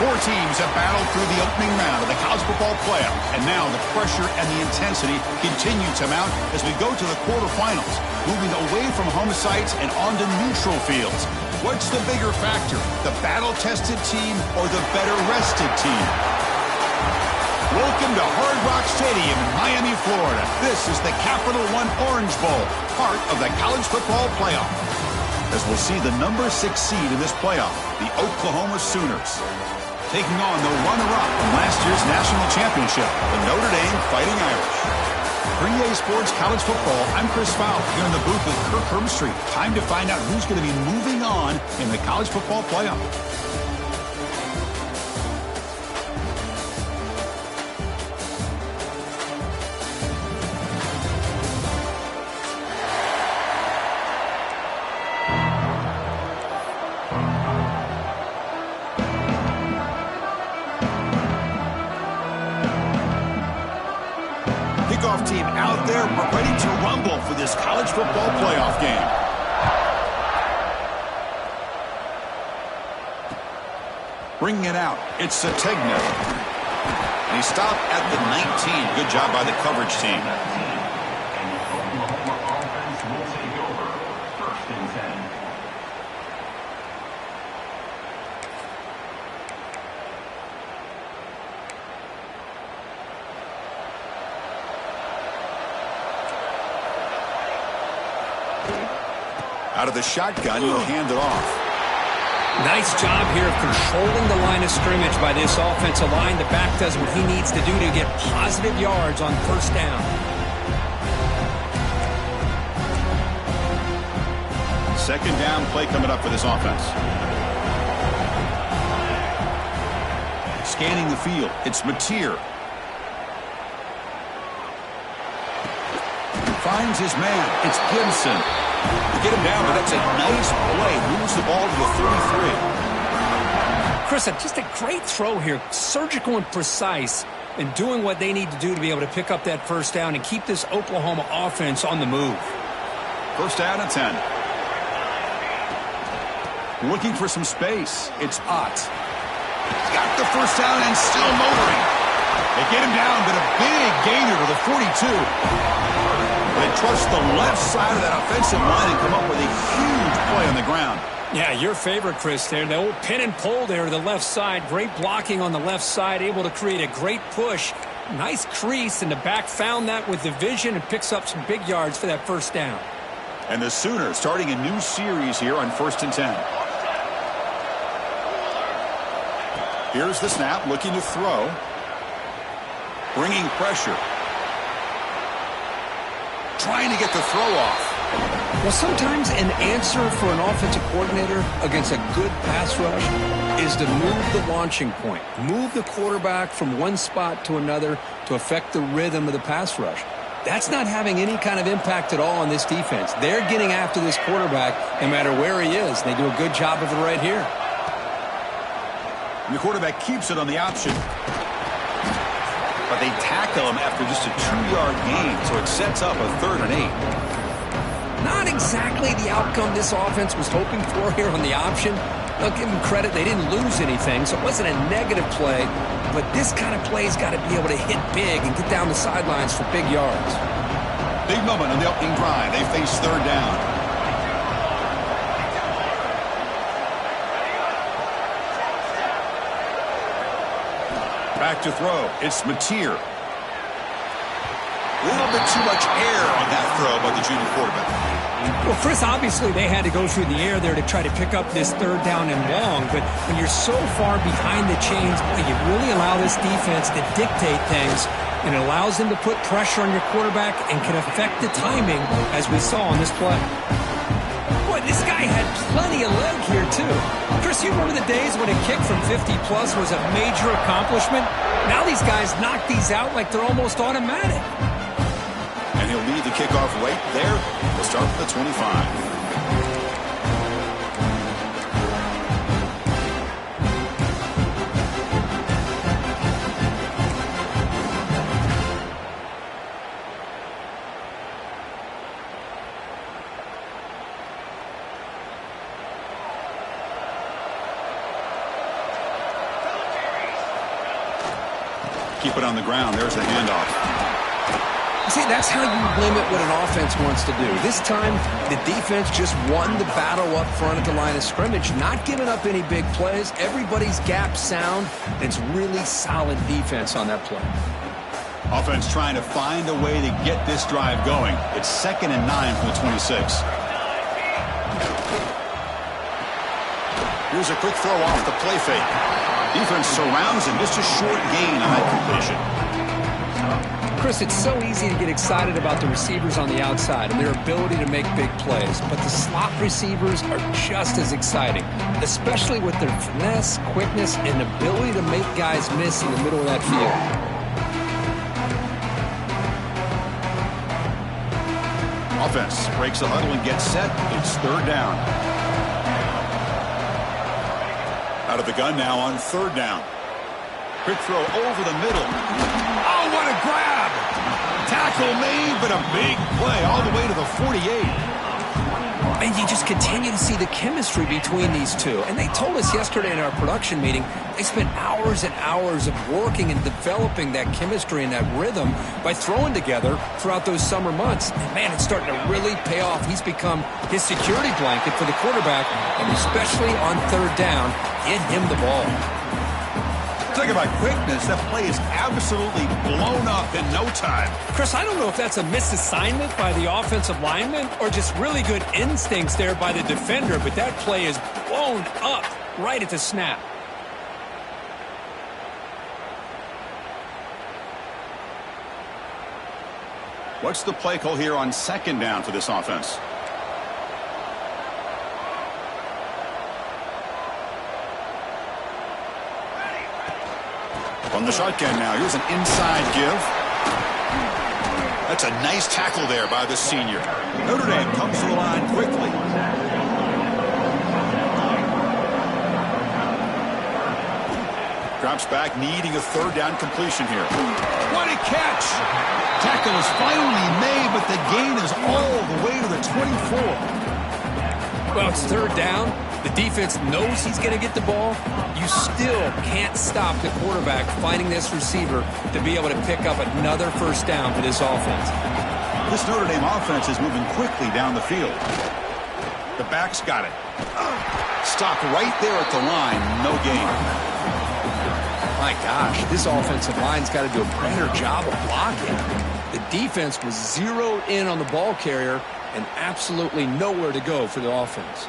Four teams have battled through the opening round of the college football playoff, and now the pressure and the intensity continue to mount as we go to the quarterfinals, moving away from home sites and onto neutral fields. What's the bigger factor, the battle-tested team or the better-rested team? Welcome to Hard Rock Stadium in Miami, Florida. This is the Capital One Orange Bowl, part of the college football playoff. As we'll see the number 6 seed in this playoff, the Oklahoma Sooners, taking on the runner-up from last year's national championship, the Notre Dame Fighting Irish. For EA Sports College Football, I'm Chris Fowler here in the booth with Kirk Herbstreit. Time to find out who's going to be moving on in the college football playoff. Kickoff team out there, we're ready to rumble for this college football playoff game. Bringing it out, it's Sategna. And he stopped at the 19. Good job by the coverage team. Out of the shotgun, he'll hand it off. Nice job here of controlling the line of scrimmage by this offensive line. The back does what he needs to do to get positive yards on first down. Second down play coming up for this offense. Scanning the field, it's Mateer. Finds his man, it's Gibson. Get him down, but that's a nice play. Moves the ball to the 33. Chris, just a great throw here. Surgical and precise, and doing what they need to do to be able to pick up that first down and keep this Oklahoma offense on the move. First down and 10. Looking for some space. It's Ott. Got the first down and still motoring. They get him down, but a big gainer to the 42. They trust the left side of that offensive line and come up with a huge play on the ground. Yeah, your favorite, Chris, there. The old pin and pull there to the left side. Great blocking on the left side, able to create a great push. Nice crease, and the back found that with the vision and picks up some big yards for that first down. And the Sooners starting a new series here on 1st and 10. Here's the snap, looking to throw. Bringing pressure. Trying to get the throw off. Well, sometimes an answer for an offensive coordinator against a good pass rush is to move the launching point. Move the quarterback from one spot to another to affect the rhythm of the pass rush. That's not having any kind of impact at all on this defense. They're getting after this quarterback no matter where he is. They do a good job of it right here. And the quarterback keeps it on the option. But they tackle him after just a 2-yard gain, so it sets up a 3rd and 8. Not exactly the outcome this offense was hoping for here on the option. I'll give them credit. They didn't lose anything, so it wasn't a negative play. But this kind of play's got to be able to hit big and get down the sidelines for big yards. Big moment on the opening drive. They face 3rd down. Back to throw. It's Mateer. A little bit too much air on that throw by the junior quarterback. Well, Chris, obviously they had to go through the air there to try to pick up this 3rd down and long, but when you're so far behind the chains, boy, you really allow this defense to dictate things, and it allows them to put pressure on your quarterback and can affect the timing, as we saw on this play. Boy, this guy had plenty of leg here, too. Chris, you remember the days when a kick from 50-plus was a major accomplishment? Now these guys knock these out like they're almost automatic. And he'll lead the kickoff right there. We'll start with the 25. keep it on the ground. There's the handoff. See, that's how you limit what an offense wants to do. This time, the defense just won the battle up front at the line of scrimmage, not giving up any big plays. Everybody's gap sound. It's really solid defense on that play. Offense trying to find a way to get this drive going. It's 2nd and 9 from the 26. Here's a quick throw off the play fake. Defense surrounds him. Just a short gain on that completion. Chris, it's so easy to get excited about the receivers on the outside and their ability to make big plays, but the slot receivers are just as exciting, especially with their finesse, quickness, and ability to make guys miss in the middle of that field. Offense breaks the huddle and gets set. It's 3rd down. Out of the gun now on 3rd down. Quick throw over the middle. Oh, what a grab! Tackle made, but a big play all the way to the 48. And you just continue to see the chemistry between these two. And they told us yesterday in our production meeting, they spent hours and hours of working and developing that chemistry and that rhythm by throwing together throughout those summer months. And, man, it's starting to really pay off. He's become his security blanket for the quarterback, and especially on 3rd down, get him the ball. Talk about quickness. That play is absolutely blown up in no time. Chris, I don't know if that's a misassignment by the offensive lineman or just really good instincts there by the defender, but that play is blown up right at the snap. What's the play call here on 2nd down for this offense? On the shotgun now. Here's an inside give. That's a nice tackle there by the senior. Notre Dame comes to the line quickly. Drops back, needing a 3rd down completion here. What a catch! Tackle is finally made, but the gain is all the way to the 24. Well, it's 3rd down. The defense knows he's going to get the ball. You still can't stop the quarterback finding this receiver to be able to pick up another 1st down for this offense. This Notre Dame offense is moving quickly down the field. The back's got it. Stopped right there at the line. No gain. My gosh, this offensive line's got to do a better job of blocking. The defense was zeroed in on the ball carrier and absolutely nowhere to go for the offense.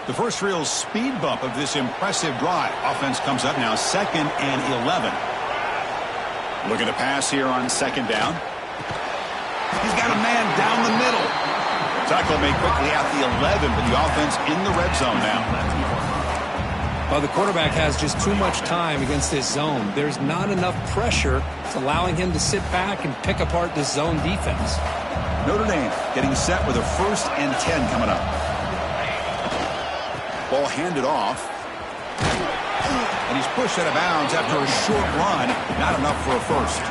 The first real speed bump of this impressive drive. Offense comes up now 2nd and 11. Looking to pass here on 2nd down. He's got a man down the middle. Tackle made quickly at the 11, but the offense in the red zone now. Well, the quarterback has just too much time against this zone. There's not enough pressure. It's allowing him to sit back and pick apart this zone defense. Notre Dame getting set with a 1st and 10 coming up. Ball handed off. And he's pushed out of bounds after a short run. Not enough for a 1st.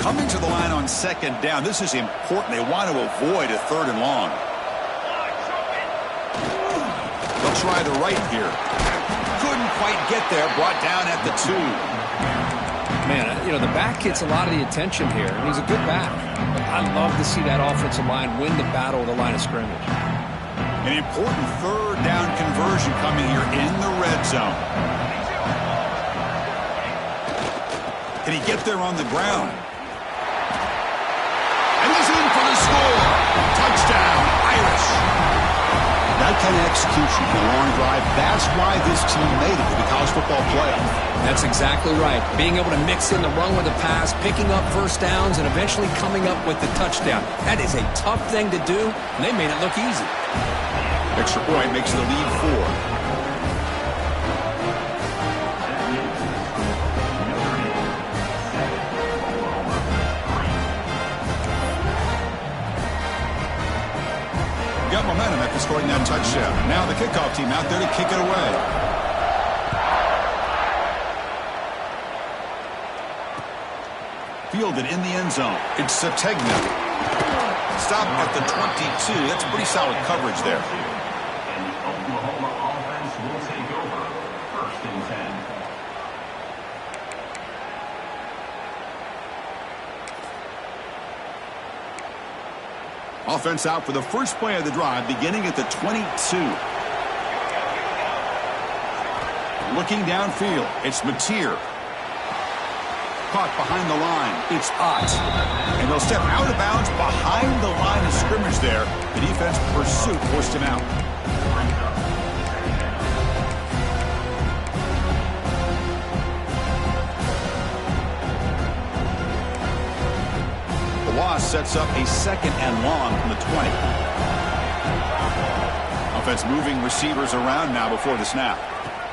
Coming to the line on 2nd down. This is important. They want to avoid a 3rd and long. They'll try the right here. Couldn't quite get there. Brought down at the 2. Man, you know, the back gets a lot of the attention here, and he's a good back. I love to see that offensive line win the battle of the line of scrimmage. An important 3rd down conversion coming here in the red zone. Can he get there on the ground? And he's in for the score. Touchdown, Irish. That kind of execution for a long drive, that's why this team made it to the college football playoff. That's exactly right. Being able to mix in the run with the pass, picking up 1st downs, and eventually coming up with the touchdown. That is a tough thing to do, and they made it look easy. Extra point makes the lead 4. Got momentum after scoring that touchdown. Now the kickoff team out there to kick it away. Fielded in the end zone. It's Sategna. Stop at the 22. That's pretty solid coverage there. Offense out for the first play of the drive, beginning at the 22. Looking downfield, it's Mateer. Caught behind the line, it's Ott. And they'll step out of bounds behind the line of scrimmage there. The defense pursuit forced him out. The loss sets up a 2nd and long from the 20. Offense moving receivers around now before the snap.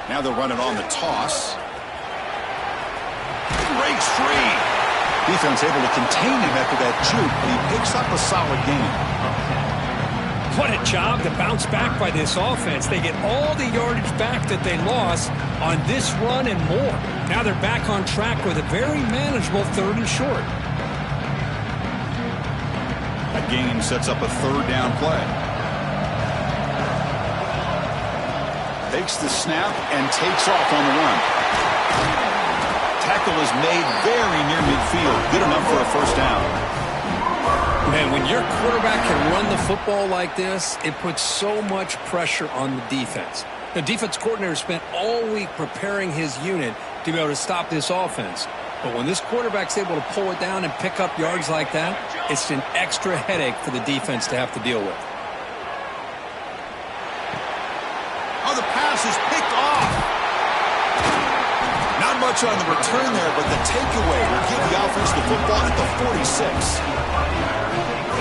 Now they'll run it on the toss. Breaks free. Defense able to contain him after that juke, and he picks up a solid gain. What a job to bounce back by this offense. They get all the yardage back that they lost on this run and more. Now they're back on track with a very manageable 3rd and short. That gain sets up a 3rd down play. Takes the snap and takes off on the run. Tackle is made very near midfield. Good enough for a 1st down. Man, when your quarterback can run the football like this, it puts so much pressure on the defense. The defense coordinator spent all week preparing his unit to be able to stop this offense. But when this quarterback's able to pull it down and pick up yards like that, it's an extra headache for the defense to have to deal with. Oh, the pass is picked off. Not much on the return there, but the takeaway will give the offense the football at the 46.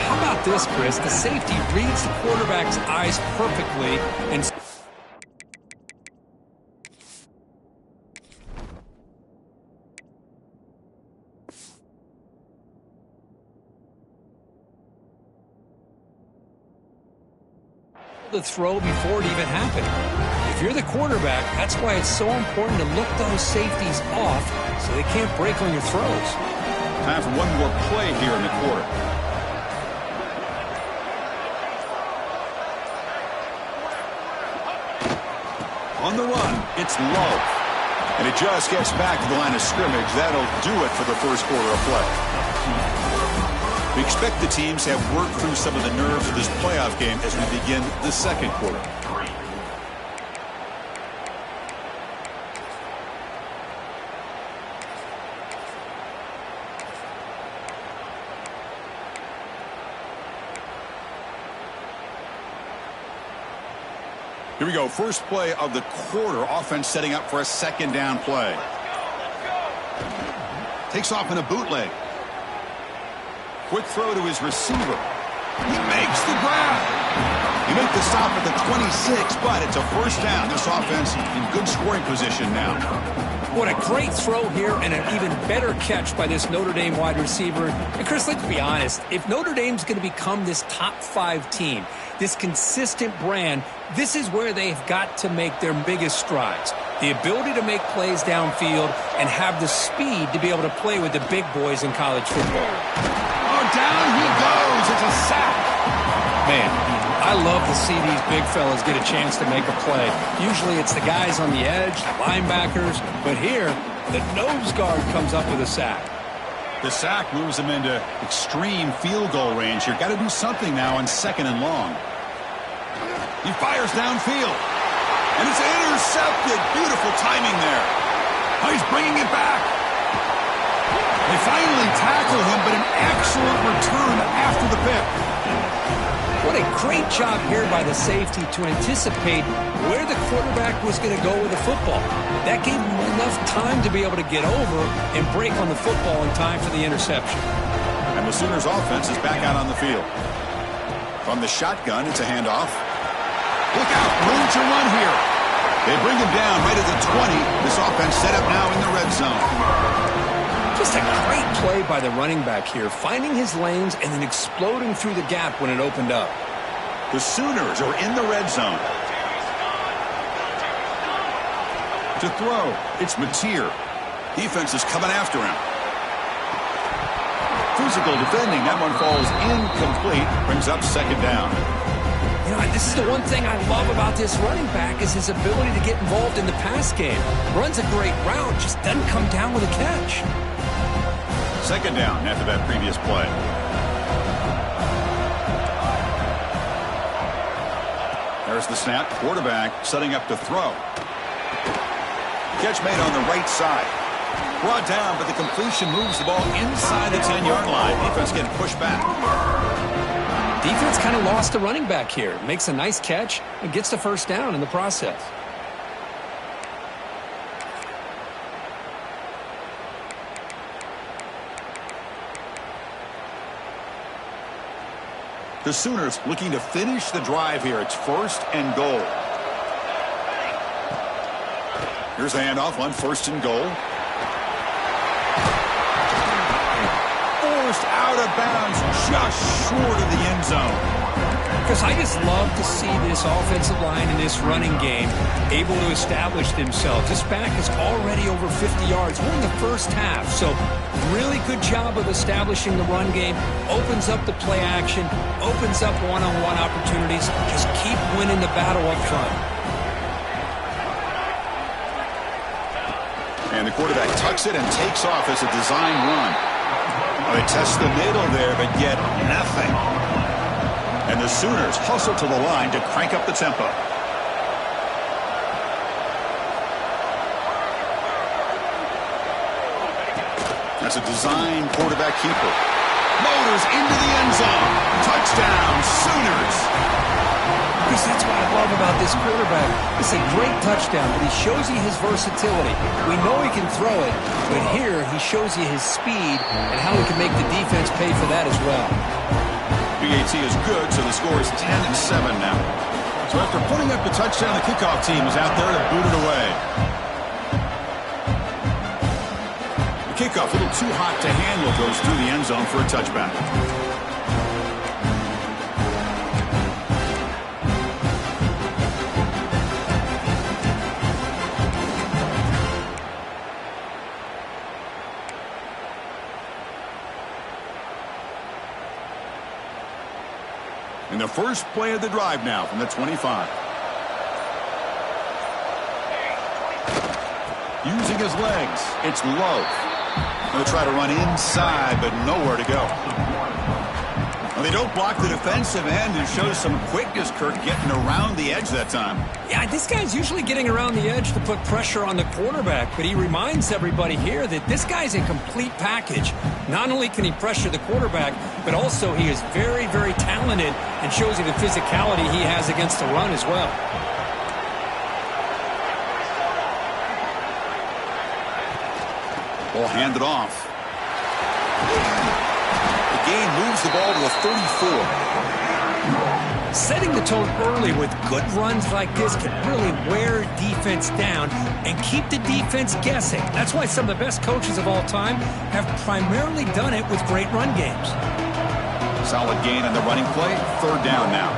How about this, Chris? The safety reads the quarterback's eyes perfectly and the throw before it even happened. If you're the quarterback, that's why it's so important to look those safeties off so they can't break on your throws. Time for one more play here in the quarter. On the run, it's low. And it just gets back to the line of scrimmage. That'll do it for the first quarter of play. We expect the teams to have worked through some of the nerves of this playoff game as we begin the 2nd quarter. Here we go. First play of the quarter. Offense setting up for a 2nd down play. Takes off in a bootleg. Quick throw to his receiver. He makes the grab. He made the stop at the 26, but it's a 1st down. This offense in good scoring position now. What a great throw here and an even better catch by this Notre Dame wide receiver. And Chris, let's be honest. If Notre Dame's going to become this top 5 team, this consistent brand, this is where they've got to make their biggest strides. The ability to make plays downfield and have the speed to be able to play with the big boys in college football. Oh, down he goes. It's a sack. Man, I love to see these big fellas get a chance to make a play. Usually it's the guys on the edge, the linebackers, but here, the nose guard comes up with a sack. The sack moves him into extreme field goal range here. Got to do something now on 2nd and long. He fires downfield. And it's intercepted. Beautiful timing there. Oh, he's bringing it back. They finally tackle him, but an excellent return after the pick. What a great job here by the safety to anticipate where the quarterback was going to go with the football. That gave him enough time to be able to get over and break on the football in time for the interception. And the Sooners offense is back out on the field. From the shotgun, it's a handoff. Look out, room to run here. They bring him down right at the 20. This offense set up now in the red zone. Just a great play by the running back here, finding his lanes and then exploding through the gap when it opened up. The Sooners are in the red zone. To throw, it's Mateer. Defense is coming after him. Physical defending, that one falls incomplete, brings up 2nd down. You know, this is the one thing I love about this running back is his ability to get involved in the pass game. Runs a great route, just doesn't come down with a catch. 2nd down after that previous play. There's the snap. Quarterback setting up to throw. Catch made on the right side. Brought down, but the completion moves the ball inside the 10-yard line. Defense getting pushed back. Defense kind of lost the running back here. Makes a nice catch and gets the first down in the process. The Sooners looking to finish the drive here. It's 1st and goal. Here's the handoff on 1st and goal. Forced out of bounds, just short of the end zone. Because I just love to see this offensive line in this running game able to establish themselves. This back is already over 50 yards. We're in the first half, so really good job of establishing the run game. Opens up the play action, opens up one-on-one opportunities. Just keep winning the battle up front. And the quarterback tucks it and takes off as a design run. They test the middle there, but get nothing. And the Sooners hustle to the line to crank up the tempo. That's a design quarterback keeper. Motors into the end zone. Touchdown, Sooners. Because that's what I love about this quarterback. It's a great touchdown, but he shows you his versatility. We know he can throw it, but here he shows you his speed and how he can make the defense pay for that as well. BAT is good, so the score is 10-7 now. So after putting up the touchdown, the kickoff team is out there to boot it away. The kickoff, a little too hot to handle, goes through the end zone for a touchback. In the first play of the drive now from the 25. Using his legs. It's low. They'll try to run inside, but nowhere to go. Well, they don't block the defensive end and shows some quickness, Kirk, getting around the edge that time. Yeah, this guy's usually getting around the edge to put pressure on the quarterback, but he reminds everybody here that this guy's a complete package. Not only can he pressure the quarterback, but also he is very, very talented and shows you the physicality he has against the run as well. Ball handed off. The game moves the ball to the 34. Setting the tone early with good runs like this can really wear defense down and keep the defense guessing. That's why some of the best coaches of all time have primarily done it with great run games. Solid gain on the running play. 3rd down now.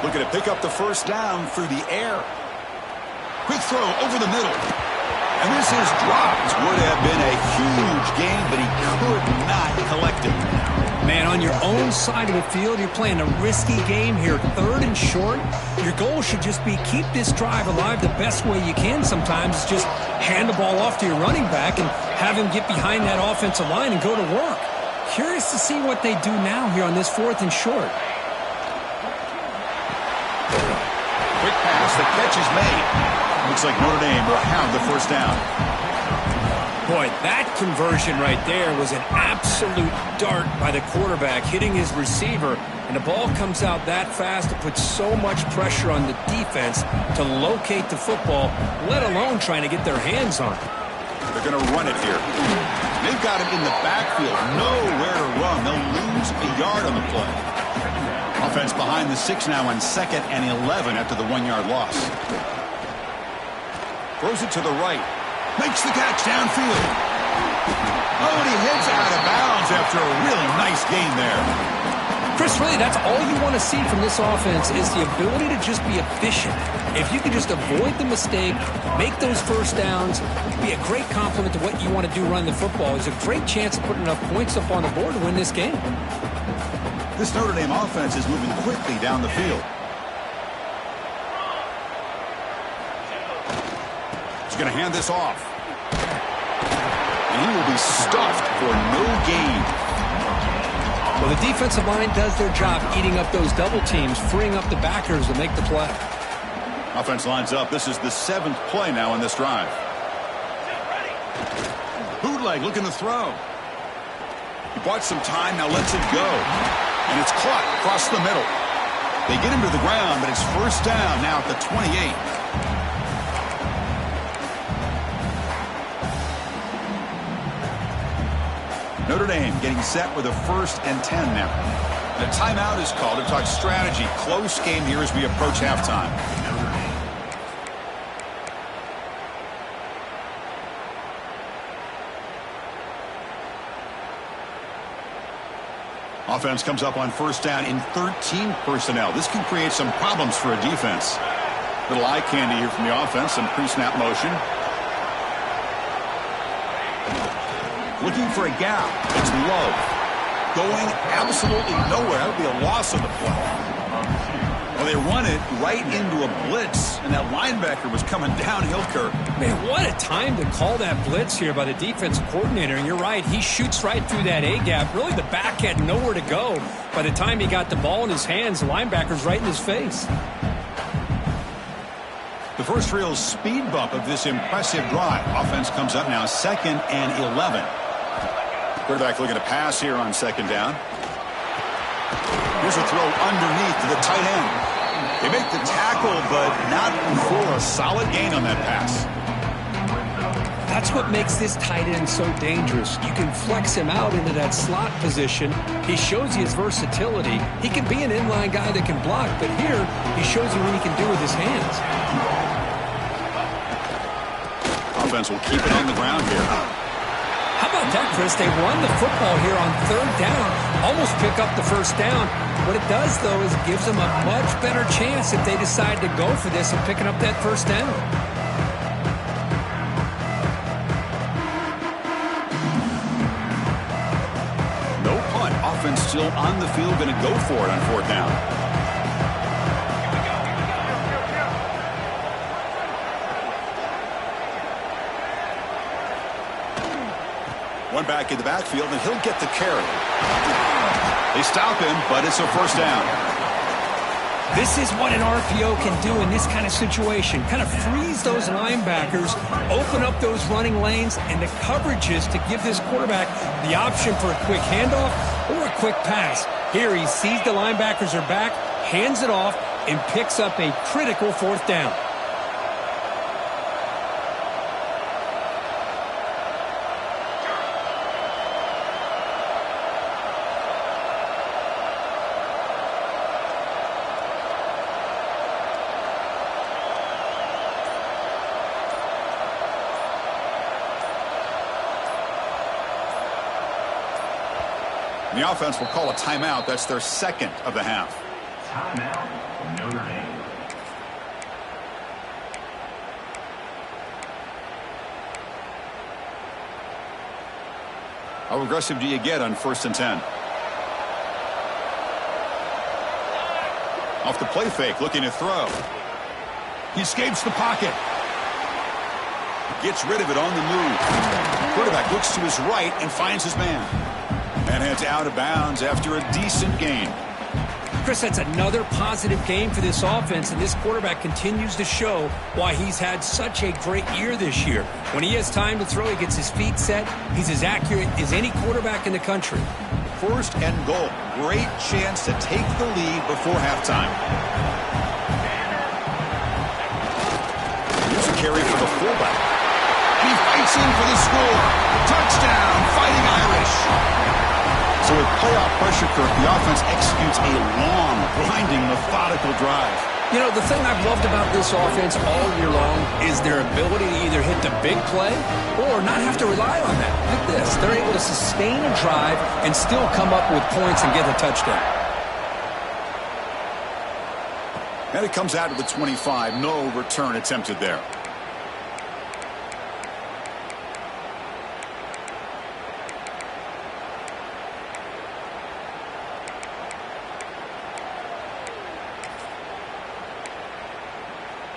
Looking to pick up the first down through the air. Quick throw over the middle. And this is dropped. Would have been a huge gain, but he could not collect it. Man, on your own side of the field, you're playing a risky game here. 3rd and short. Your goal should just be keep this drive alive the best way you can sometimes. Is just hand the ball off to your running back and have him get behind that offensive line and go to work. Curious to see what they do now here on this 4th and short. Quick pass. The catch is made. Looks like Notre Dame will have the first down. Boy, that conversion right there was an absolute dart by the quarterback, hitting his receiver, and the ball comes out that fast. It puts so much pressure on the defense to locate the football, let alone trying to get their hands on it. They're going to run it here. They've got him in the backfield, nowhere to run. They'll lose a yard on the play. Offense behind the 6 now on 2nd and 11 after the 1-yard loss. Throws it to the right. Makes the catch downfield. Oh, and he heads out of bounds after a really nice gain there. Chris, really, that's all you want to see from this offense is the ability to just be efficient. If you can just avoid the mistake, make those first downs, be a great compliment to what you want to do running the football. There's a great chance of putting enough points up on the board to win this game. This Notre Dame offense is moving quickly down the field. Going to hand this off. And he will be stuffed for no gain. Well, the defensive line does their job eating up those double teams, freeing up the backers to make the play. Offense lines up. This is the 7th play now in this drive. Bootleg looking to throw. He bought some time, now lets it go. And it's caught across the middle. They get him to the ground, but it's first down now at the 28. Notre Dame getting set with a 1st and 10 now. And a timeout is called to talk strategy. Close game here as we approach halftime. Offense comes up on first down in 13 personnel. This can create some problems for a defense. Little eye candy here from the offense. Some pre-snap motion. Looking for a gap. It's Love. Going absolutely nowhere. That would be a loss on the play. Well, they run it right into a blitz, and that linebacker was coming downhill, Kirk. Man, what a time to call that blitz here by the defensive coordinator. And you're right, he shoots right through that A-gap. Really, the back had nowhere to go. By the time he got the ball in his hands, the linebacker's right in his face. The first real speed bump of this impressive drive. Offense comes up now 2nd and 11. Quarterback looking to pass here on 2nd down. Here's a throw underneath to the tight end. They make the tackle, but not before a solid gain on that pass. That's what makes this tight end so dangerous. You can flex him out into that slot position. He shows you his versatility. He can be an inline guy that can block, but here he shows you what he can do with his hands. Offense will keep it on the ground here. How about that, Chris? They run the football here on 3rd down, almost pick up the first down. What it does, though, is it gives them a much better chance if they decide to go for this and picking up that first down. No punt. Offense still on the field, going to go for it on 4th down. One back in the backfield, and he'll get the carry. They stop him, but it's a first down. This is what an RPO can do in this kind of situation. Kind of freeze those linebackers, open up those running lanes, and the coverages to give this quarterback the option for a quick handoff or a quick pass. Here he sees the linebackers are back, hands it off, and picks up a critical 4th down. The offense will call a timeout. That's their 2nd of the half. Timeout, Notre Dame. How aggressive do you get on 1st and 10? Off the play fake, looking to throw. He escapes the pocket. Gets rid of it on the move. Quarterback looks to his right and finds his man. And heads out of bounds after a decent gain. Chris, that's another positive game for this offense, and this quarterback continues to show why he's had such a great year this year. When he has time to throw, he gets his feet set. He's as accurate as any quarterback in the country. 1st and goal. Great chance to take the lead before halftime. Here's a carry for the fullback. He fights in for the score. Touchdown, Fighting Irish. So with playoff pressure, Kirk, the offense executes a long, grinding, methodical drive. You know, the thing I've loved about this offense all year long is their ability to either hit the big play or not have to rely on that. Look at this. They're able to sustain a drive and still come up with points and get a touchdown. And it comes out to the 25. No return attempted there.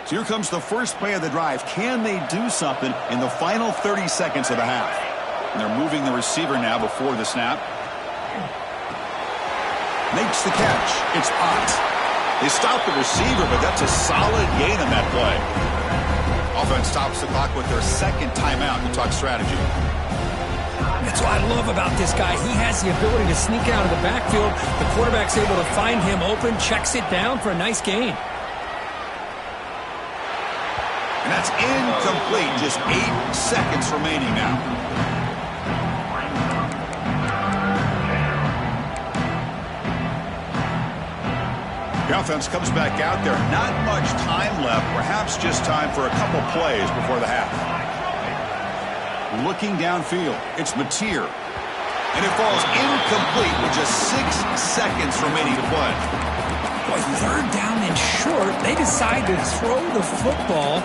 So here comes the first play of the drive. Can they do something in the final 30 seconds of the half? And they're moving the receiver now before the snap. Makes the catch. It's Potts. They stopped the receiver, but that's a solid gain on that play. Offense stops the clock with their second timeout to talk strategy. That's what I love about this guy. He has the ability to sneak out of the backfield. The quarterback's able to find him open, checks it down for a nice gain. And that's incomplete. Just 8 seconds remaining now. The offense comes back out there. Not much time left. Perhaps just time for a couple plays before the half. Looking downfield. It's Mateer. And it falls incomplete with just 6 seconds remaining to play. Boy, third down and short. They decide to throw the football,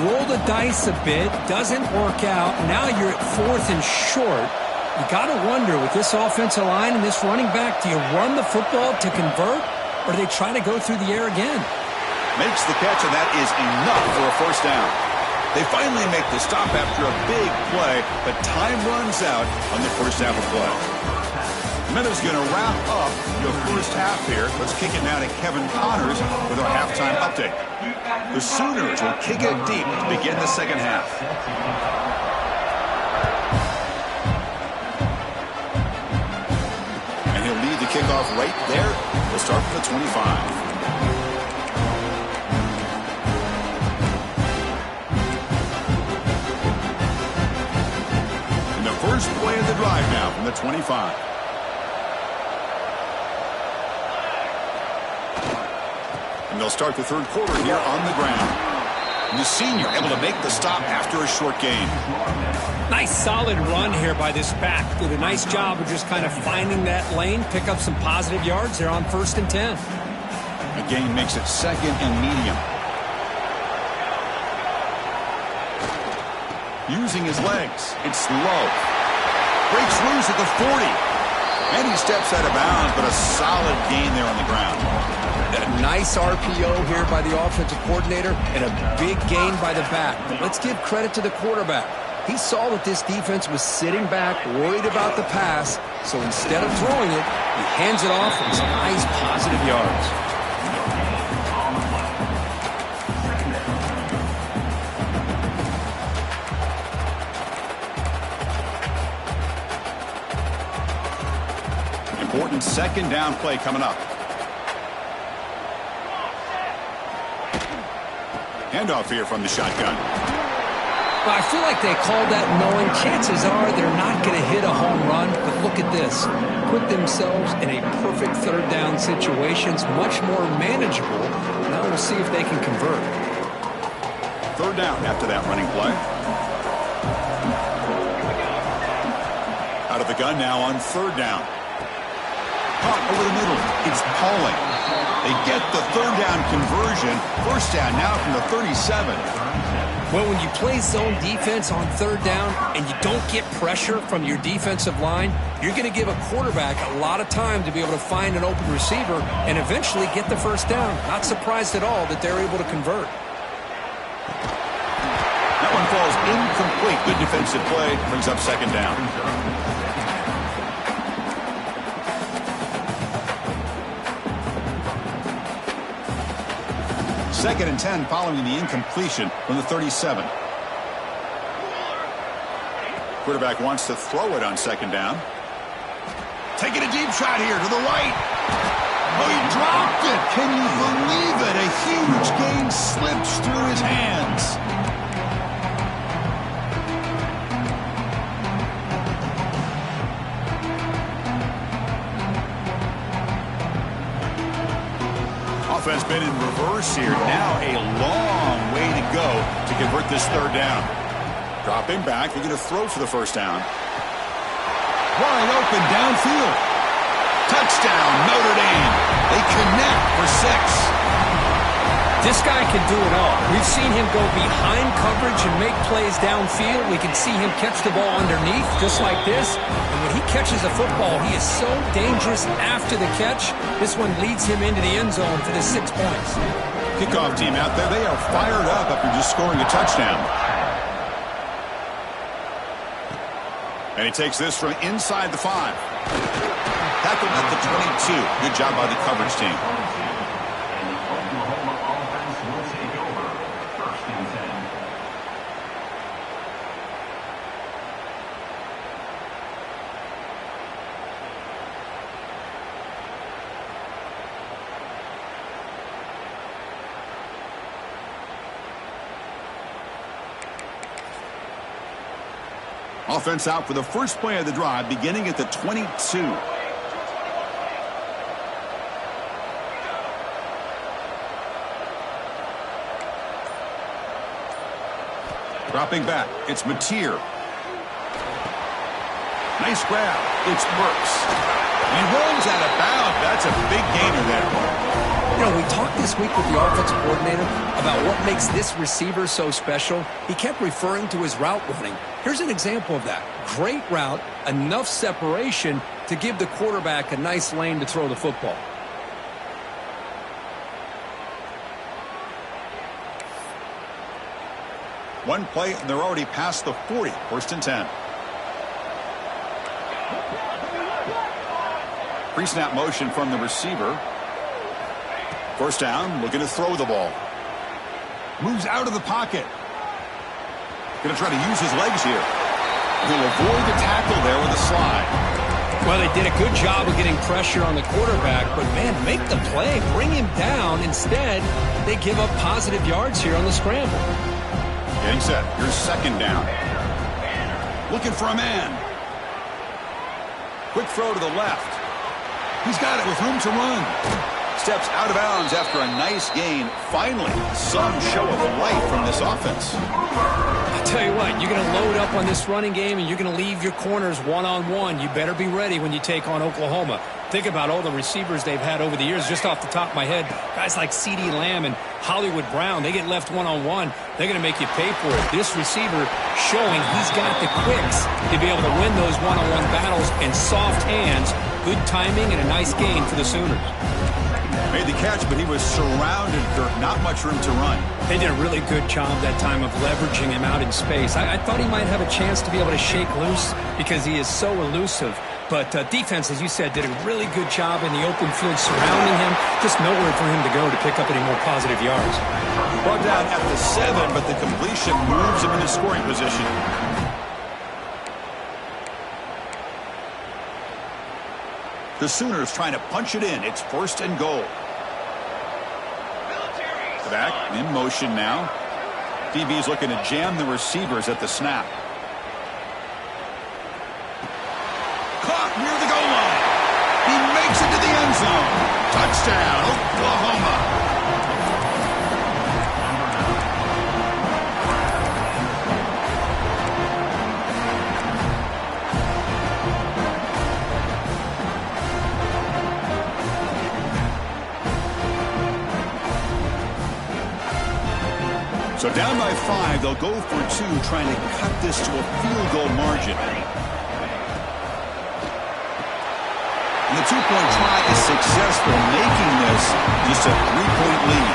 roll the dice a bit. Doesn't work out. Now you're at 4th and short. You got to wonder, with this offensive line and this running back, do you run the football to convert, or do they try to go through the air again? Makes the catch, and that is enough for a first down. They finally make the stop after a big play, but time runs out on the first half of play. Minutes going to wrap up the first half here. Let's kick it now to Kevin Connors with our halftime update. The Sooners will kick it deep to begin the second half. And he'll lead the kickoff right there. We'll start from the 25. First play of the drive now from the 25. And they'll start the third quarter here on the ground. And the senior able to make the stop after a short gain. Nice solid run here by this back. Did a nice job of just kind of finding that lane, pick up some positive yards. They're on 1st and 10. The gain makes it 2nd and medium. Using his legs. It's low. Breaks loose at the 40. And he steps out of bounds, but a solid gain there on the ground. A nice RPO here by the offensive coordinator and a big gain by the back. But let's give credit to the quarterback. He saw that this defense was sitting back, worried about the pass. So instead of throwing it, he hands it off with some nice positive yards. Important second down play coming up. Handoff here from the shotgun. Well, I feel like they called that knowing chances are they're not going to hit a home run. But look at this. Put themselves in a perfect third down situation. It's much more manageable. Now we'll see if they can convert. Third down after that running play. Out of the gun now on third down. Caught over the middle. It's Pauling. They get the third down conversion. First down now from the 37. Well, when you play zone defense on third down and you don't get pressure from your defensive line, you're going to give a quarterback a lot of time to be able to find an open receiver and eventually get the first down. Not surprised at all that they're able to convert. That one falls incomplete. Good defensive play. Brings up second down. 2nd and 10 following the incompletion from the 37. Quarterback wants to throw it on second down. Taking a deep shot here to the right. Oh, he dropped it. Can you believe it? A huge gain slips through his hands. Offense been in reverse here. Now a long way to go to convert this third down. Dropping back. They're going to throw for the first down. Wide open downfield. Touchdown, Notre Dame. They connect for 6. This guy can do it all. We've seen him go behind coverage and make plays downfield. We can see him catch the ball underneath, just like this. And when he catches a football, he is so dangerous after the catch. This one leads him into the end zone for the 6 points. Kickoff team out there, they are fired up after just scoring a touchdown. And he takes this from inside the 5. Tackled at the 22. Good job by the coverage team. Offense out for the first play of the drive, beginning at the 22. Dropping back, it's Mateer. Nice grab. It's Burks. He rolls out of bounds. That's a big gainer there. You know, we talked this week with the offensive coordinator about what makes this receiver so special. He kept referring to his route running. Here's an example of that. Great route, enough separation to give the quarterback a nice lane to throw the football. One play, and they're already past the 40. First and 10. Pre-snap motion from the receiver. First down, looking to throw the ball. Moves out of the pocket. Going to try to use his legs here. He'll avoid the tackle there with a slide. Well, they did a good job of getting pressure on the quarterback, but, man, make the play. Bring him down. Instead, they give up positive yards here on the scramble. Getting set. Here's second down. Looking for a man. Quick throw to the left. He's got it with room to run. Steps out of bounds after a nice gain. Finally, some show of life from this offense. I'll tell you what, you're going to load up on this running game and you're going to leave your corners one-on-one. You better be ready when you take on Oklahoma. Think about all the receivers they've had over the years. Just off the top of my head, guys like CeeDee Lamb and Hollywood Brown, they get left one-on-one. They're going to make you pay for it. This receiver showing he's got the quicks to be able to win those one-on-one battles and soft hands. Good timing and a nice gain for the Sooners. Made the catch, but he was surrounded, Kirk. Not much room to run. They did a really good job that time of leveraging him out in space. I thought he might have a chance to be able to shake loose because he is so elusive. But defense, as you said, did a really good job in the open field surrounding him. Just nowhere for him to go to pick up any more positive yards. Brought down at the 7, but the completion moves him into scoring position. The Sooners trying to punch it in. It's first and goal. Back in motion now. DB's looking to jam the receivers at the snap. Caught near the goal line. He makes it to the end zone. Touchdown, Oklahoma. So down by 5, they'll go for 2, trying to cut this to a field goal margin. And the two-point try is successful, making this just a 3-point lead.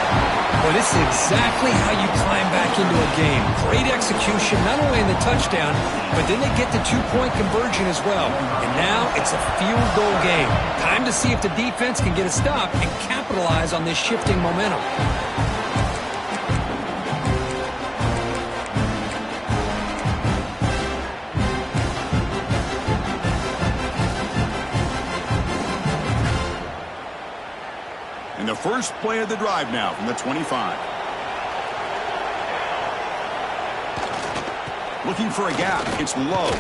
Well, this is exactly how you climb back into a game. Great execution, not only in the touchdown, but then they get the two-point conversion as well. And now it's a field goal game. Time to see if the defense can get a stop and capitalize on this shifting momentum. And the first play of the drive now from the 25. Looking for a gap. It's low.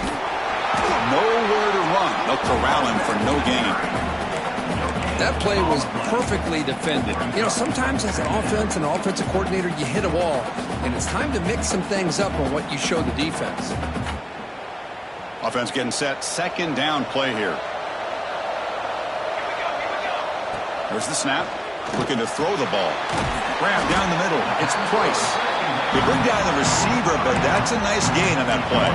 Nowhere to run. They'll corral him for no gain. That play was perfectly defended. You know, sometimes as an offense and an offensive coordinator, you hit a wall, and it's time to mix some things up on what you show the defense. Offense getting set. Second down play here. There's the snap. Looking to throw the ball. Grab down the middle. It's Price. They bring down the receiver, but that's a nice gain on that play.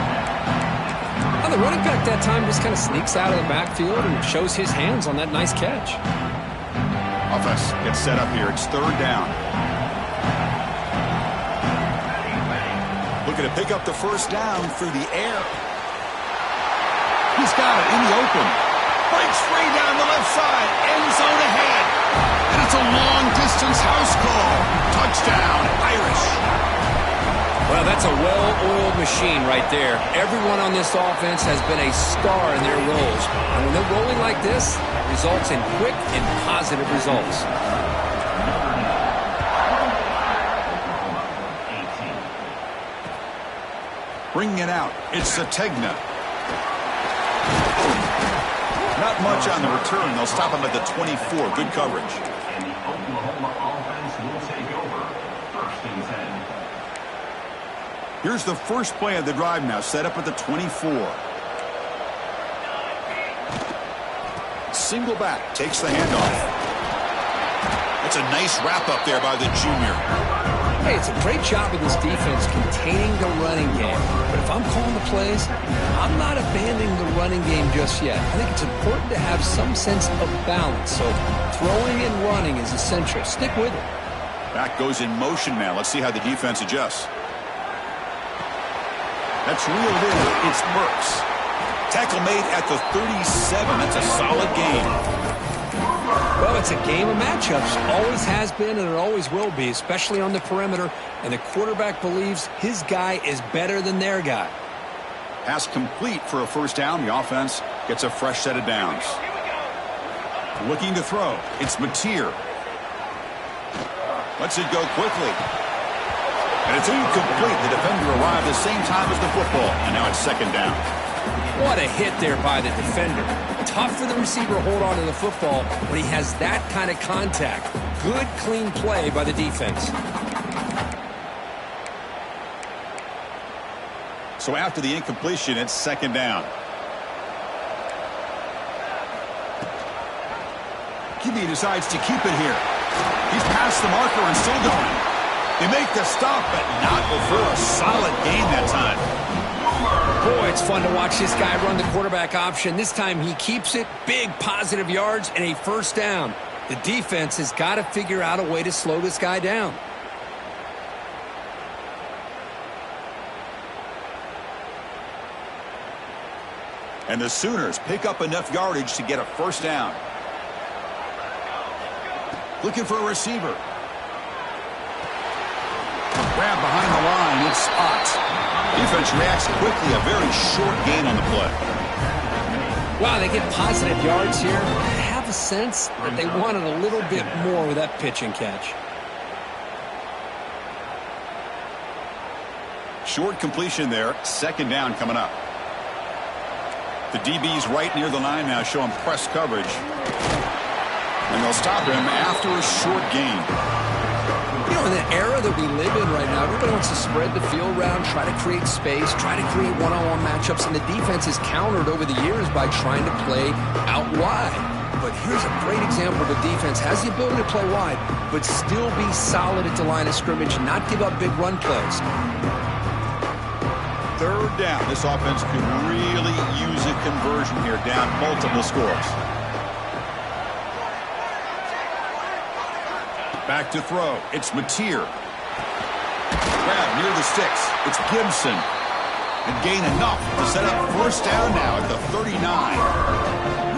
Well, the running back that time just kind of sneaks out of the backfield and shows his hands on that nice catch. Offense gets set up here. It's third down. Looking to pick up the first down through the air. He's got it in the open. Breaks free down the left side. End zone ahead. And it's a long-distance house call. Touchdown, Irish. Well, that's a well-oiled machine right there. Everyone on this offense has been a star in their roles. And when they're rolling like this, it results in quick and positive results. Bringing it out. It's Sategna. Not much on the return. They'll stop him at the 24. Good coverage. And the Oklahoma offense will take over. 1st and 10. Here's the first play of the drive now, set up at the 24. Single back, takes the handoff. That's a nice wrap-up there by the junior. Hey, it's a great job of this defense containing the running game. But if I'm calling the plays, I'm not abandoning the running game just yet. I think it's important to have some sense of balance. So throwing and running is essential. Stick with it. Back goes in motion now. Let's see how the defense adjusts. That's reeled in. It's Burks. Tackle made at the 37. That's a solid game. Well, it's a game of matchups. Always has been and it always will be, especially on the perimeter. And the quarterback believes his guy is better than their guy. Pass complete for a first down. The offense gets a fresh set of downs. Looking to throw. It's Mateer. Lets it go quickly. And it's incomplete. The defender arrived the same time as the football. And now it's 2nd down. What a hit there by the defender. Tough for the receiver to hold on to the football when he has that kind of contact. Good, clean play by the defense. So after the incompletion, it's 2nd down. QB decides to keep it here. He's past the marker and still going. They make the stop, but not before a solid gain that time. Boy, it's fun to watch this guy run the quarterback option. This time he keeps it. Big positive yards and a first down. The defense has got to figure out a way to slow this guy down. And the Sooners pick up enough yardage to get a first down. Looking for a receiver. Grab behind the line. It's Ott. Defense reacts quickly. A very short gain on the play. Wow, they get positive yards here. I have a sense that they wanted a little bit more with that pitch and catch. Short completion there. 2nd down coming up. The DB's right near the line now, showing press coverage. And they'll stop him after a short gain. You know, in the era that we live in right now, everybody wants to spread the field around, try to create space, try to create one-on-one matchups, and the defense is countered over the years by trying to play out wide. But here's a great example of the defense has the ability to play wide, but still be solid at the line of scrimmage and not give up big run plays. 3rd down. This offense could really use a conversion here, down multiple scores. Back to throw. It's Mateer. Grab near the sticks. It's Gibson. And gain enough to set up first down now at the 39.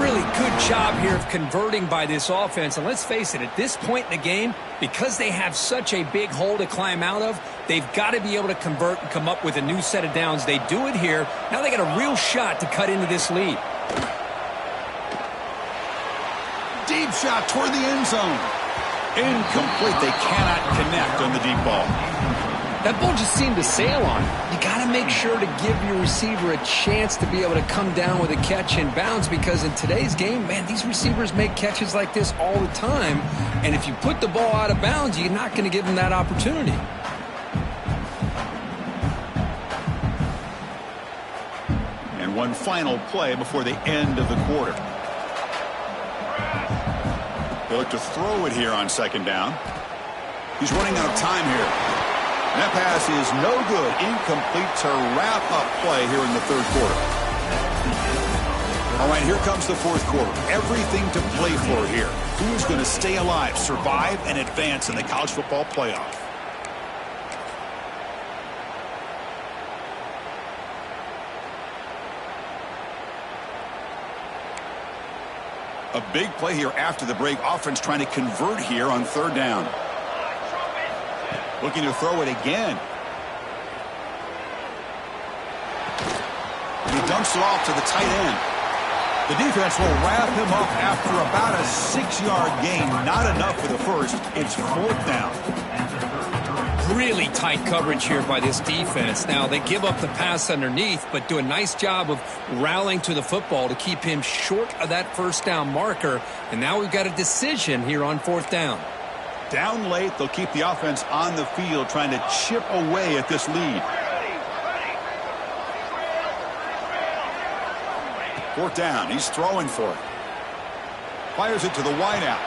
Really good job here of converting by this offense. And let's face it, at this point in the game, because they have such a big hole to climb out of, they've got to be able to convert and come up with a new set of downs. They do it here. Now they got a real shot to cut into this lead. Deep shot toward the end zone. Incomplete. They cannot connect on the deep ball. That ball just seemed to sail on. You got to make sure to give your receiver a chance to be able to come down with a catch and bounce, because in today's game, man, these receivers make catches like this all the time. And if you put the ball out of bounds, you're not going to give them that opportunity. And one final play before the end of the quarter. They look to throw it here on 2nd down. He's running out of time here. And that pass is no good. Incomplete to wrap up play here in the 3rd quarter. All right, here comes the 4th quarter. Everything to play for here. Who's going to stay alive, survive, and advance in the college football playoff? A big play here after the break. Offense trying to convert here on 3rd down. Looking to throw it again. And he dumps it off to the tight end. The defense will wrap him up after about a 6-yard gain. Not enough for the first. It's 4th down. Really tight coverage here by this defense. Now, they give up the pass underneath, but do a nice job of rallying to the football to keep him short of that first down marker. And now we've got a decision here on 4th down. Down late, they'll keep the offense on the field trying to chip away at this lead. 4th down, he's throwing for it. Fires it to the wideout.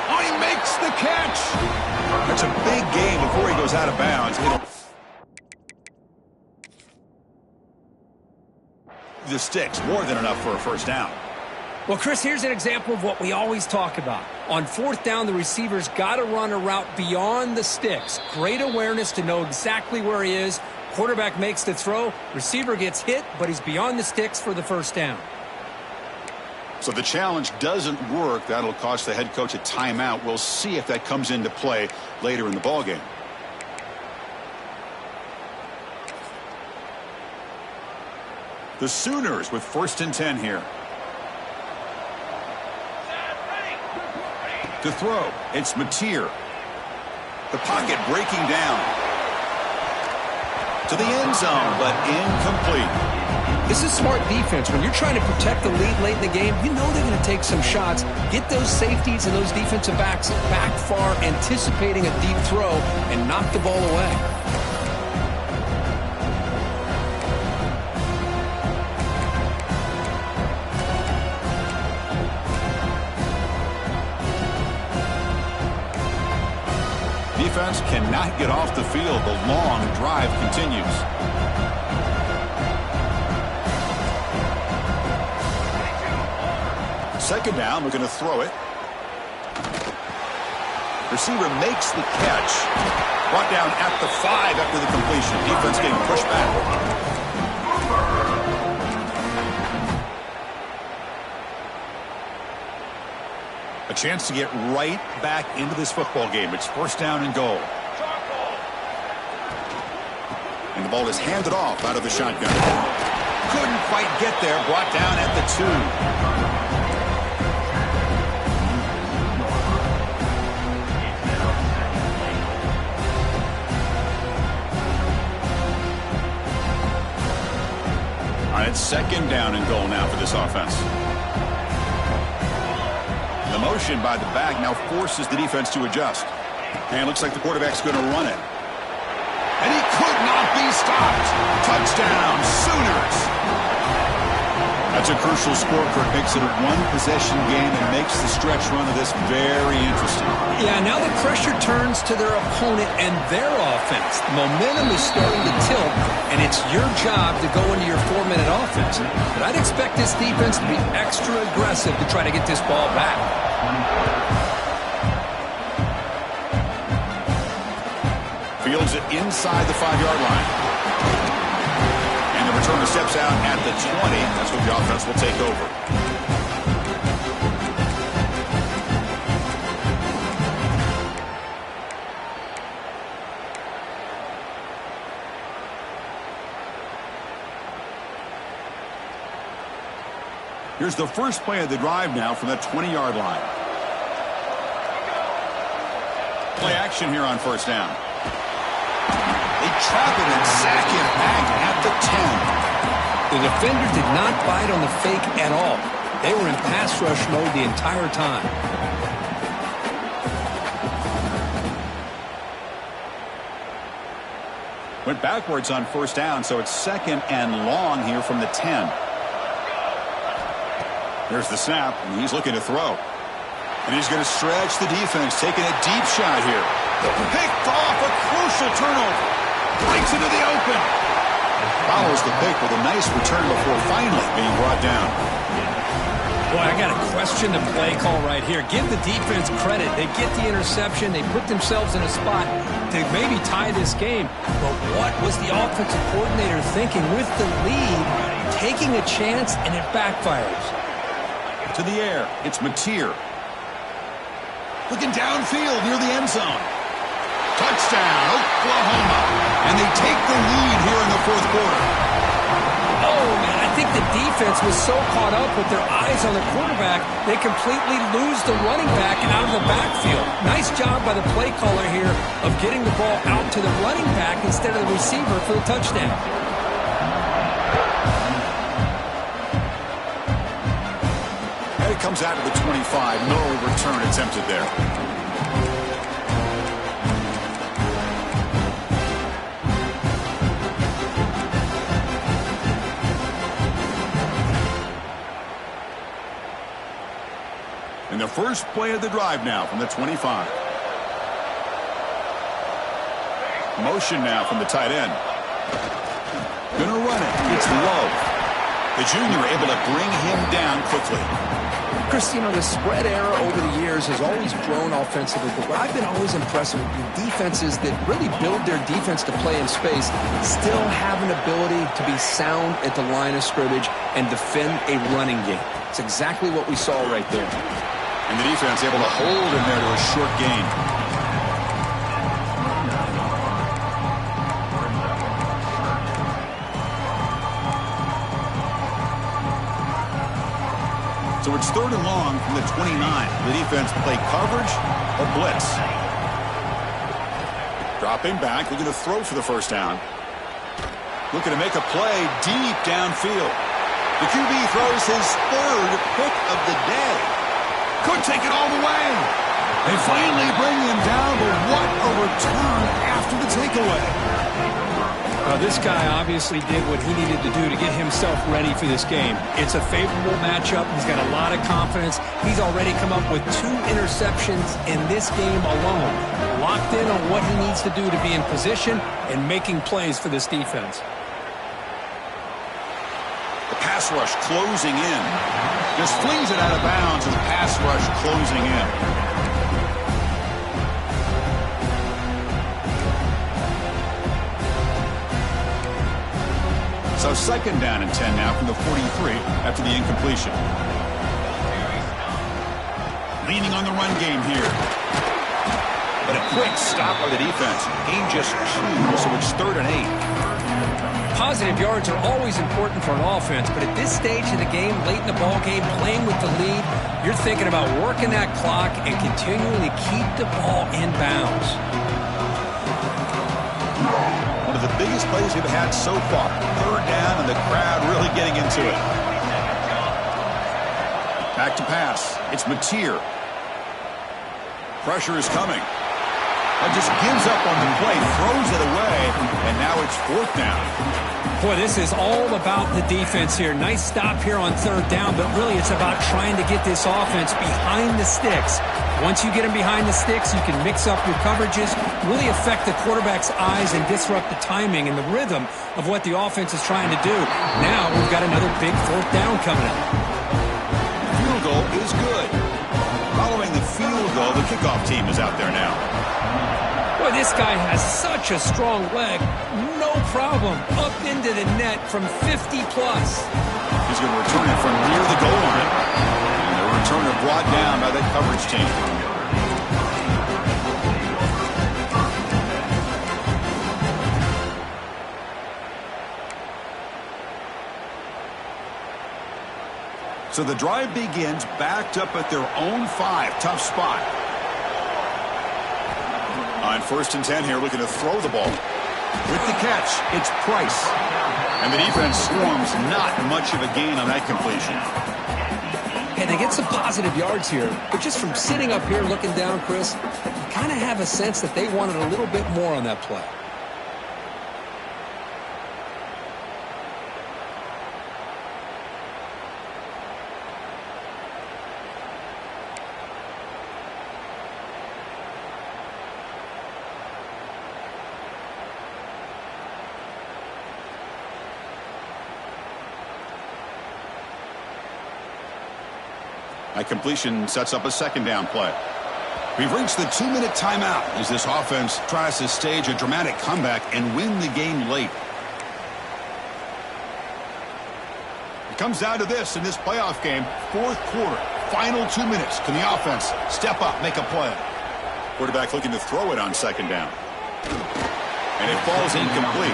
Oh, he makes the catch. That's a big gain before he goes out of bounds. The sticks, more than enough for a first down. Well, Chris, here's an example of what we always talk about. On 4th down, the receiver's got to run a route beyond the sticks. Great awareness to know exactly where he is. Quarterback makes the throw. Receiver gets hit, but he's beyond the sticks for the first down. So the challenge doesn't work. That'll cost the head coach a timeout. We'll see if that comes into play later in the ballgame. The Sooners with 1st and 10 here. To throw, it's Mateer. The pocket breaking down. To the end zone, but incomplete. This is smart defense. When you're trying to protect the lead late in the game, you know they're going to take some shots. Get those safeties and those defensive backs back far, anticipating a deep throw, and knock the ball away. Defense cannot get off the field. The long drive continues. Second down, we're going to throw it. Receiver makes the catch. Brought down at the 5 after the completion. Defense getting pushed back. A chance to get right back into this football game. It's 1st down and goal. And the ball is handed off out of the shotgun. Couldn't quite get there. Brought down at the 2. It's 2nd down and goal now for this offense. The motion by the back now forces the defense to adjust. And it looks like the quarterback's going to run it. And he could not be stopped. Touchdown, Sooners. That's a crucial score, Kurt. Makes it a one-possession game and makes the stretch run of this very interesting. Yeah, now the pressure turns to their opponent and their offense. The momentum is starting to tilt, and it's your job to go into your 4-minute offense. But I'd expect this defense to be extra aggressive to try to get this ball back. Fields it inside the 5-yard line. And the returner steps out at the 20. That's what the offense will take over. Here's the first play of the drive now from the 20-yard line. Play action here on 1st down. They trap him and sack him back at the 10. The defender did not bite on the fake at all. They were in pass rush mode the entire time. Went backwards on 1st down, so it's 2nd and long here from the 10. There's the snap, and he's looking to throw. And he's going to stretch the defense, taking a deep shot here. Picked off, a crucial turnover. Breaks into the open. Follows the pick with a nice return before finally being brought down. Boy, I got to question the play call right here. Give the defense credit. They get the interception. They put themselves in a spot to maybe tie this game. But what was the offensive coordinator thinking with the lead, taking a chance, and it backfires? To the air, it's Mateer. Looking downfield near the end zone. Touchdown, Oklahoma. And they take the lead here in the 4th quarter. Oh, man, I think the defense defense was so caught up with their eyes on the quarterback, they completely lose the running back and out of the backfield. Nice job by the play caller here of getting the ball out to the running back instead of the receiver for the touchdown. And it comes out to the 25. No return attempted there. And the first play of the drive now from the 25. Motion now from the tight end. Gonna run it. It's low. The junior able to bring him down quickly. Chris, you know, the spread era over the years has always grown offensively, but what I've been always impressed with the defenses that really build their defense to play in space still have an ability to be sound at the line of scrimmage and defend a running game. It's exactly what we saw right there. And the defense able to hold him there to a short gain. So it's 3rd and long from the 29. The defense play coverage or blitz. Dropping back, looking to throw for the first down. Looking to make a play deep downfield. The QB throws his 3rd pick of the day. Could take it all the way. They finally bring him down, but what a return after the takeaway. This guy obviously did what he needed to do to get himself ready for this game. It's a favorable matchup. He's got a lot of confidence. He's already come up with 2 interceptions in this game alone. Locked in on what he needs to do to be in position and making plays for this defense. The pass rush closing in. Just flings it out of bounds as the pass rush closing in. So 2nd down and 10 now from the 43 after the incompletion. Leaning on the run game here. But a quick stop by the defense. Gain just 2, so it's 3rd and 8. Positive yards are always important for an offense, but at this stage of the game, late in the ball game, playing with the lead, you're thinking about working that clock and continuing to keep the ball in bounds. One of the biggest plays we've had so far. 3rd down and the crowd really getting into it. Back to pass. It's Mateer. Pressure is coming. And just gives up on the play, throws it away, and now it's 4th down. Boy, this is all about the defense here. Nice stop here on 3rd down, but really it's about trying to get this offense behind the sticks. Once you get them behind the sticks, you can mix up your coverages, really affect the quarterback's eyes and disrupt the timing and the rhythm of what the offense is trying to do. Now we've got another big 4th down coming up. Field goal is good. Following the field goal, the kickoff team is out there now. Boy, this guy has such a strong leg. No problem. Up into the net from 50 plus. He's going to return it from near the goal line. And the returner brought down by that coverage team. So the drive begins backed up at their own 5. Tough spot. On 1st and 10 here, looking to throw the ball. With the catch, it's Price. And the defense swarms, not much of a gain on that completion. Hey, they get some positive yards here, but just from sitting up here looking down, Chris, you kind of have a sense that they wanted a little bit more on that play. That completion sets up a 2nd down play. We've reached the 2-minute timeout as this offense tries to stage a dramatic comeback and win the game late. It comes down to this in this playoff game. 4th quarter, final 2 minutes. Can the offense step up, make a play? Quarterback looking to throw it on 2nd down. And it falls incomplete.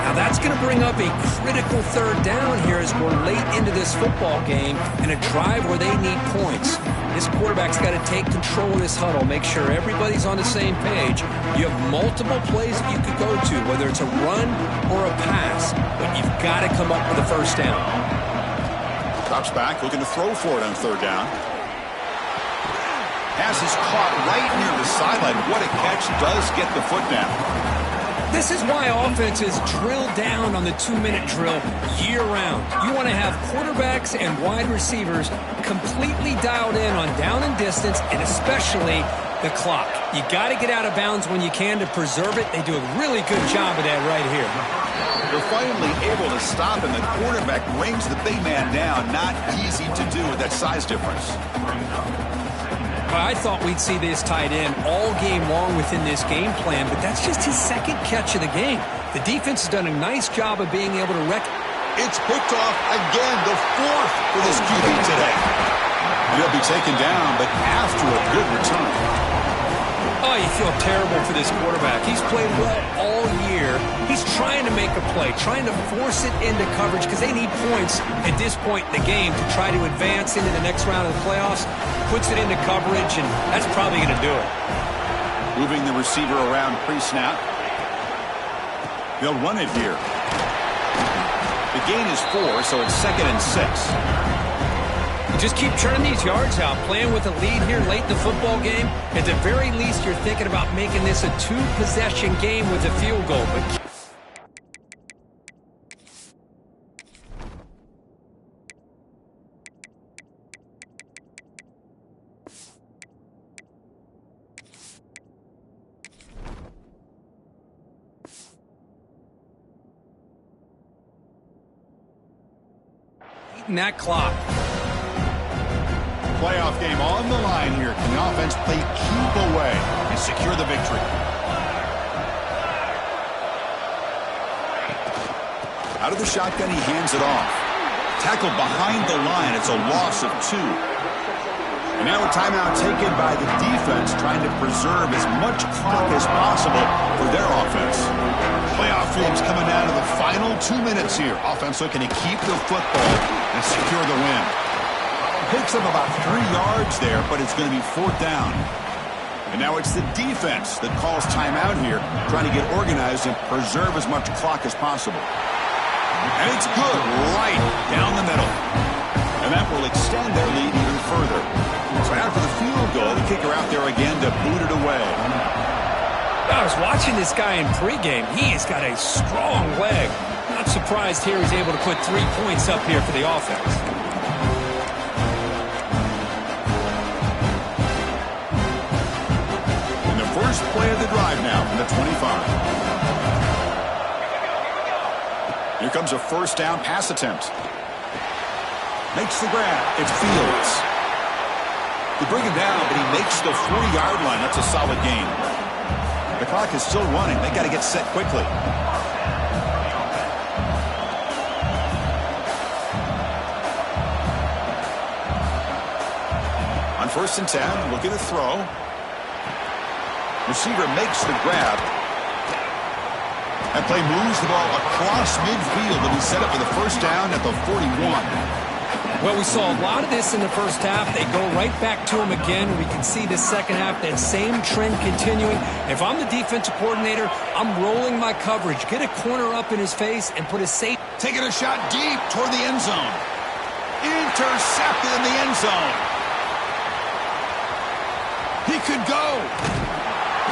Now Now that's going to bring up a critical third down here as we're late into this football game in a drive where they need points. This quarterback's got to take control of this huddle, make sure everybody's on the same page. You have multiple plays that you could go to, whether it's a run or a pass, but you've got to come up with a first down. Drops back, looking to throw for it on third down. Pass is caught right near the sideline. What a catch. Does get the foot down. This is why offenses drill down on the 2-minute drill year-round. You want to have quarterbacks and wide receivers completely dialed in on down and distance, and especially the clock. You got to get out of bounds when you can to preserve it. They do a really good job of that right here. They're finally able to stop, and the quarterback brings the big man down. Not easy to do with that size difference. I thought we'd see this tight end all game long within this game plan, but that's just his second catch of the game. The defense has done a nice job of being able to It's picked off again, the fourth for this QB today. He'll be taken down, but after a good return. Oh, you feel terrible for this quarterback. He's played well all year. He's trying to make a play, trying to force it into coverage because they need points at this point in the game to try to advance into the next round of the playoffs. Puts it into coverage, and that's probably going to do it. Moving the receiver around pre-snap. They'll run it here. The gain is 4, so it's 2nd and 6. You just keep churning these yards out, playing with a lead here late in the football game. At the very least, you're thinking about making this a 2-possession game with a field goal. But that clock. Playoff game on the line here. Can the offense play keep away and secure the victory? Out of the shotgun, he hands it off. Tackled behind the line. It's a loss of 2. And now a timeout taken by the defense, trying to preserve as much clock as possible for their offense. Playoff games coming down to the final 2 minutes here. Offense looking to keep the football and secure the win. Picks up about 3 yards there, but it's going to be 4th down. And now it's the defense that calls timeout here, trying to get organized and preserve as much clock as possible. And it's good right down the middle. And that will extend their lead even further. So after the field goal, the kicker out there again to boot it away. I was watching this guy in pregame. He has got a strong leg. Not surprised here he's able to put 3 points up here for the offense. And the first play of the drive now from the 25. Here comes a first down pass attempt. Makes the grab. It's Fields. They bring him down, but he makes the 40-yard line. That's a solid gain. The clock is still running. They got to get set quickly. On 1st and 10, looking to throw. Receiver makes the grab. That play moves the ball across midfield and he's set up for the first down at the 41. Well, we saw a lot of this in the first half. They go right back to him again. We can see the second half, that same trend continuing. If I'm the defensive coordinator, I'm rolling my coverage. Get a corner up in his face and put a safe. Taking a shot deep toward the end zone. Intercepted in the end zone. He could go.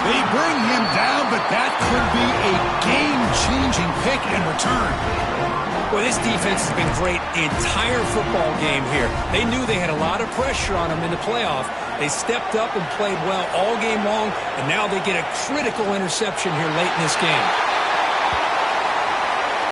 They bring him down, but that could be a game-changing pick and return. Well, this defense has been great the entire football game here. They knew they had a lot of pressure on them in the playoff. They stepped up and played well all game long, and now they get a critical interception here late in this game.